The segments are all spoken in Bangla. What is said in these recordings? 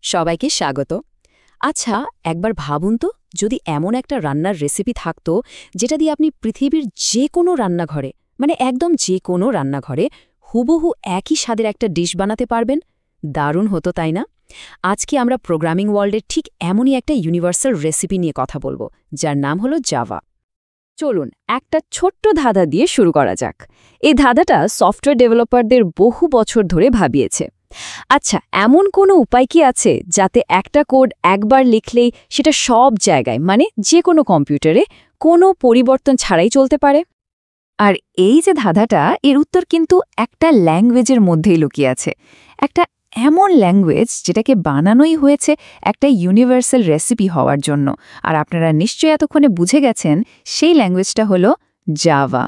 সবাইকে স্বাগত। আচ্ছা, একবার ভাবুন তো, যদি এমন একটা রান্নার রেসিপি থাকতো যেটা দিয়ে আপনি পৃথিবীর যে কোনো রান্নাঘরে, মানে একদম যে কোনো রান্নাঘরে হুবহু একই স্বাদের একটা ডিশ বানাতে পারবেন। দারুণ হতো, তাই না? আজকে আমরা প্রোগ্রামিং ওয়ার্ল্ডের ঠিক এমনই একটা ইউনিভার্সাল রেসিপি নিয়ে কথা বলবো, যার নাম হলো জাভা। চলুন একটা ছোট্ট ধাঁধা দিয়ে শুরু করা যাক। এই ধাঁধাটা সফটওয়্যার ডেভেলপারদের বহু বছর ধরে ভাবিয়েছে। আচ্ছা, এমন কোনো উপায় কি আছে যাতে একটা কোড একবার লিখলেই সেটা সব জায়গায়, মানে যে কোনো কম্পিউটারে কোনো পরিবর্তন ছাড়াই চলতে পারে? আর এই যে ধাঁধাটা, এর উত্তর কিন্তু একটা ল্যাঙ্গুয়েজের মধ্যেই লুকিয়ে আছে। একটা এমন ল্যাঙ্গুয়েজ যেটাকে বানানোই হয়েছে একটা ইউনিভার্সাল রেসিপি হওয়ার জন্য। আর আপনারা নিশ্চয়ই এতক্ষণে বুঝে গেছেন সেই ল্যাঙ্গুয়েজটা হলো জাভা।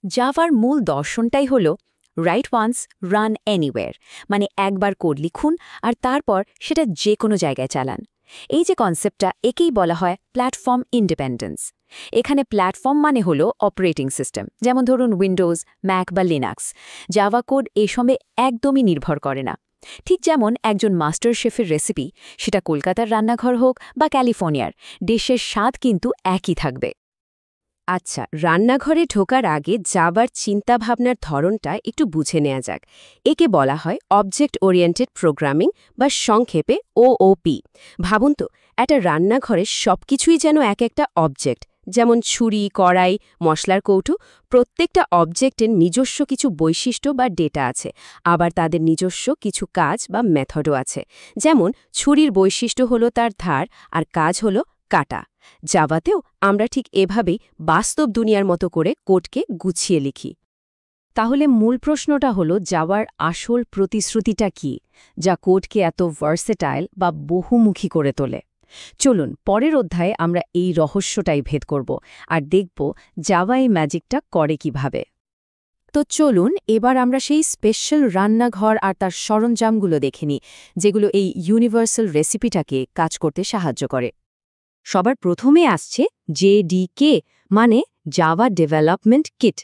জাভার মূল দর্শনটাই হলো রাইট ওয়ান্স, রান এনিওয়্যার, মানে একবার কোড লিখুন আর তারপর সেটা যে কোনো জায়গায় চালান। এই যে কনসেপ্টটা, একেই বলা হয় প্ল্যাটফর্ম ইন্ডিপেন্ডেন্স। এখানে প্ল্যাটফর্ম মানে হলো অপারেটিং সিস্টেম, যেমন ধরুন উইন্ডোজ, ম্যাক বা লিনাক্স। জাভা কোড এসবে একদমই নির্ভর করে না। ঠিক যেমন একজন মাস্টার শেফের রেসিপি, সেটা কলকাতার রান্নাঘর হোক বা ক্যালিফোর্নিয়ার, দেশের স্বাদ কিন্তু একই থাকবে। আচ্ছা, রান্নাঘরে ঢোকার আগে জাভার চিন্তাভাবনার ধরনটা একটু বুঝে নেওয়া যাক। একে বলা হয় অবজেক্ট ওরিয়েন্টেড প্রোগ্রামিং, বা সংক্ষেপে ওওপি। ভাবুন তো, একটা রান্নাঘরে সবকিছুই যেন এক একটা অবজেক্ট, যেমন ছুরি, কড়াই, মশলার কৌটো। প্রত্যেকটা অবজেক্টের নিজস্ব কিছু বৈশিষ্ট্য বা ডেটা আছে, আবার তাদের নিজস্ব কিছু কাজ বা মেথডও আছে। যেমন ছুরির বৈশিষ্ট্য হলো তার ধার, আর কাজ হলো কাটা। জাভাতেও আমরা ঠিক এভাবেই বাস্তব দুনিয়ার মতো করে কোডকে গুছিয়ে লিখি। তাহলে মূল প্রশ্নটা হলো, জাভার আসল প্রতিশ্রুতিটা কি, যা কোডকে এত ভার্সেটাইল বা বহুমুখী করে তোলে? চলুন পরের অধ্যায়ে আমরা এই রহস্যটাই ভেদ করব আর দেখব জাভা এই ম্যাজিকটা করে কিভাবে। তো চলুন এবার আমরা সেই স্পেশাল রান্নাঘর আর তার সরঞ্জামগুলো দেখে নিই, যেগুলো এই ইউনিভার্সাল রেসিপিটাকে কাজ করতে সাহায্য করে। সবার প্রথমে আসছে জেডিকে, মানে জাভা ডেভেলপমেন্ট কিট।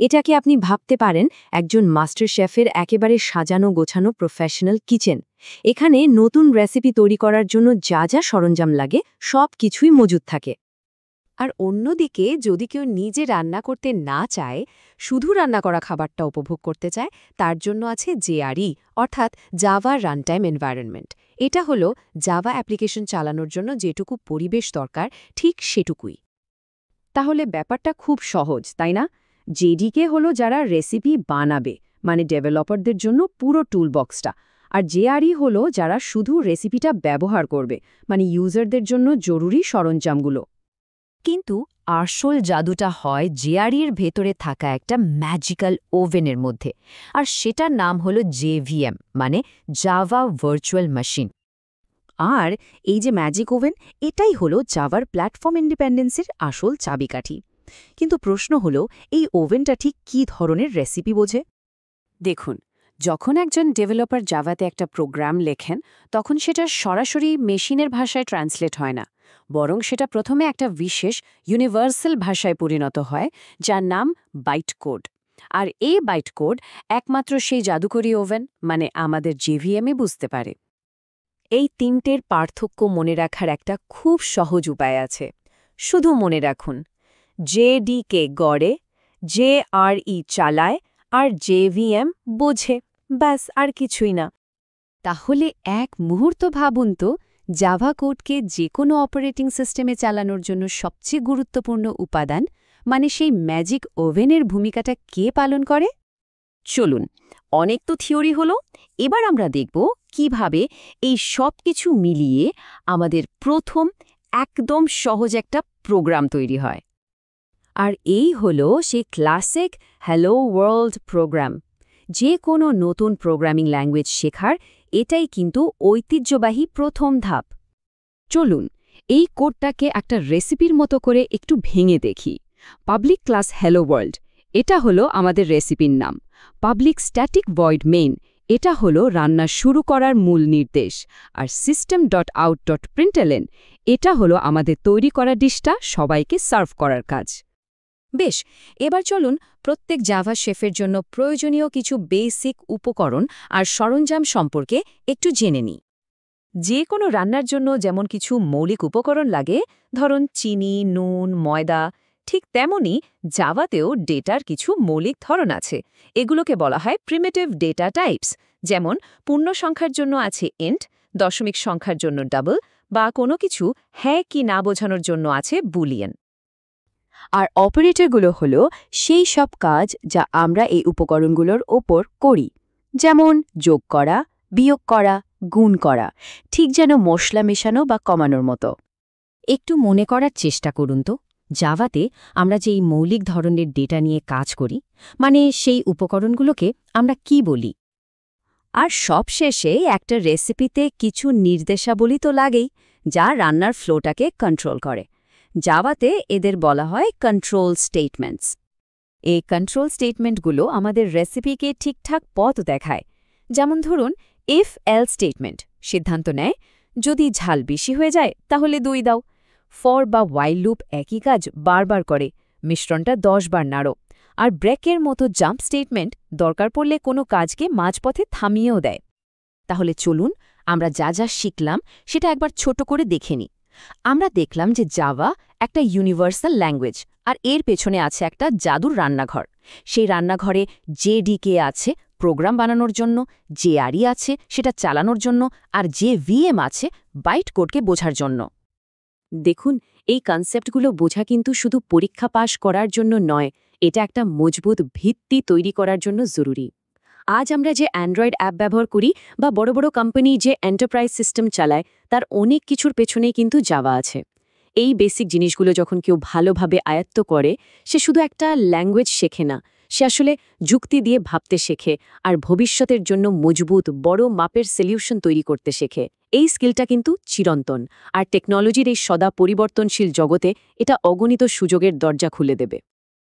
এটাকে আপনি ভাবতে পারেন একজন মাস্টার শেফের একেবারে সাজানো গোছানো প্রফেশনাল কিচেন। এখানে নতুন রেসিপি তৈরি করার জন্য যা যা সরঞ্জাম লাগে সব কিছুই মজুদ থাকে। আর অন্যদিকে যদি কেউ নিজে রান্না করতে না চায়, শুধু রান্না করা খাবারটা উপভোগ করতে চায়, তার জন্য আছে জেআরই, অর্থাৎ জাভা রানটাইম এনভায়রনমেন্ট। এটা হলো জাভা অ্যাপ্লিকেশন চালানোর জন্য যেটুকু পরিবেশ দরকার, ঠিক সেটুকুই। তাহলে ব্যাপারটা খুব সহজ, তাই না? জেডিকে হলো যারা রেসিপি বানাবে, মানে ডেভেলপারদের জন্য পুরো টুলবক্সটা। আর জেআরই হলো যারা শুধু রেসিপিটা ব্যবহার করবে, মানে ইউজারদের জন্য জরুরি সরঞ্জামগুলো। কিন্তু আসল জাদুটা হয় জেআরইর ভেতরে থাকা একটা ম্যাজিক্যাল ওভেনের মধ্যে। আর সেটার নাম হলো জেভিএম, মানে জাভা ভার্চুয়াল মেশিন। আর এই যে ম্যাজিক ওভেন, এটাই হলো জাভার প্ল্যাটফর্ম ইন্ডিপেন্ডেন্সের আসল চাবিকাঠি। কিন্তু প্রশ্ন হলো, এই ওভেনটা ঠিক কী ধরনের রেসিপি বোঝে? দেখুন, যখন একজন ডেভেলপার জাভাতে একটা প্রোগ্রাম লেখেন, তখন সেটা সরাসরি মেশিনের ভাষায় ট্রান্সলেট হয় না, বরং সেটা প্রথমে একটা বিশেষ ইউনিভার্সাল ভাষায় পরিণত হয়, যার নাম বাইট কোড। আর এই বাইট কোড একমাত্র সেই জাদুকরী ওভেন, মানে আমাদের জেভিএমই বুঝতে পারে। এই তিনটের পার্থক্য মনে রাখার একটা খুব সহজ উপায় আছে। শুধু মনে রাখুন, জেডিকে গড়ে, জেআরই চালায়, আর জেভিএম বোঝে। ব্যাস, আর কিছুই না। তাহলে এক মুহূর্ত ভাবুন তো, জাভা কোডকে যে কোনো অপারেটিং সিস্টেমে চালানোর জন্য সবচেয়ে গুরুত্বপূর্ণ উপাদান, মানে সেই ম্যাজিক ওভেনের ভূমিকাটা কে পালন করে? চলুন, অনেক তো থিওরি হলো, এবার আমরা দেখব কিভাবে এই সব কিছু মিলিয়ে আমাদের প্রথম একদম সহজ একটা প্রোগ্রাম তৈরি হয়। আর এই হলো সেই ক্লাসিক হ্যালো ওয়ার্ল্ড প্রোগ্রাম। যে কোনো নতুন প্রোগ্রামিং ল্যাঙ্গুয়েজ শেখার এটাই কিন্তু ঐতিহ্যবাহী প্রথম ধাপ। চলুন এই কোডটাকে একটা রেসিপির মতো করে একটু ভেঙে দেখি। পাবলিক ক্লাস হ্যালো ওয়ার্ল্ড, এটা হলো আমাদের রেসিপির নাম। পাবলিক স্ট্যাটিক ভয়েড মেইন, এটা হলো রান্না শুরু করার মূল নির্দেশ। আর system.out.println, এটা হলো আমাদের তৈরি করা ডিশটা সবাইকে সার্ভ করার কাজ। বেশ, এবার চলুন প্রত্যেক জাভা শেফের জন্য প্রয়োজনীয় কিছু বেসিক উপকরণ আর সরঞ্জাম সম্পর্কে একটু জেনে নিই। যে কোনো রান্নার জন্য যেমন কিছু মৌলিক উপকরণ লাগে, ধরুন চিনি, নুন, ময়দা, ঠিক তেমনি জাভাতেও ডেটার কিছু মৌলিক ধরন আছে। এগুলোকে বলা হয় প্রিমিটিভ ডেটা টাইপস। যেমন পূর্ণ সংখ্যার জন্য আছে ইন্ট, দশমিক সংখ্যার জন্য ডাবল, বা কোনো কিছু হ্যাঁ কি না বোঝানোর জন্য আছে বুলিয়ান। আর অপারেটরগুলো হলো সেই সব কাজ যা আমরা এই উপকরণগুলোর ওপর করি, যেমন যোগ করা, বিয়োগ করা, গুণ করা, ঠিক যেন মশলা মেশানো বা কমানোর মতো। একটু মনে করার চেষ্টা করুন তো, জাভাতে আমরা যেই মৌলিক ধরনের ডেটা নিয়ে কাজ করি, মানে সেই উপকরণগুলোকে আমরা কি বলি? আর সবশেষে একটা রেসিপিতে কিছু নির্দেশাবলী তো লাগেই, যা রান্নার ফ্লোটাকে কন্ট্রোল করে। জাভাতে এদের বলা হয় কন্ট্রোল স্টেটমেন্টস। এই কন্ট্রোল স্টেটমেন্টগুলো আমাদের রেসিপিকে ঠিকঠাক পথ দেখায়। যেমন ধরুন, ইফ এল স্টেটমেন্ট সিদ্ধান্ত নেয়, যদি ঝাল বেশি হয়ে যায় তাহলে 2 দাও। ফর বা ওয়াইল লুপ একই কাজ বারবার করে, মিশ্রণটা 10 বার নাড়ো। আর ব্রেকের মতো জাম্প স্টেটমেন্ট দরকার পড়লে কোনো কাজকে মাঝপথে থামিয়েও দেয়। তাহলে চলুন আমরা যা যা শিখলাম সেটা একবার ছোট করে দেখে নিই। আমরা দেখলাম যে জাভা একটা ইউনিভার্সাল ল্যাঙ্গুয়েজ, আর এর পেছনে আছে একটা জাদুর রান্নাঘর। সেই রান্নাঘরে জেডিকে আছে প্রোগ্রাম বানানোর জন্য, জেআরই আছে সেটা চালানোর জন্য, আর জেভিএম আছে বাইট কোডকে বোঝার জন্য। দেখুন, এই কনসেপ্টগুলো বোঝা কিন্তু শুধু পরীক্ষা পাশ করার জন্য নয়, এটা একটা মজবুত ভিত্তি তৈরি করার জন্য জরুরি। আজ আমরা যে অ্যান্ড্রয়েড অ্যাপ ব্যবহার করি বা বড় বড় কোম্পানি যে এন্টারপ্রাইজ সিস্টেম চালায়, তার অনেক কিছুর পেছনেই কিন্তু জাভা আছে। এই বেসিক জিনিসগুলো যখন কেউ ভালোভাবে আয়ত্ত করে, সে শুধু একটা ল্যাঙ্গুয়েজ শেখে না, সে আসলে যুক্তি দিয়ে ভাবতে শেখে আর ভবিষ্যতের জন্য মজবুত বড় মাপের সলিউশন তৈরি করতে শেখে। এই স্কিলটা কিন্তু চিরন্তন, আর টেকনোলজির এই সদা পরিবর্তনশীল জগতে এটা অগণিত সুযোগের দরজা খুলে দেবে।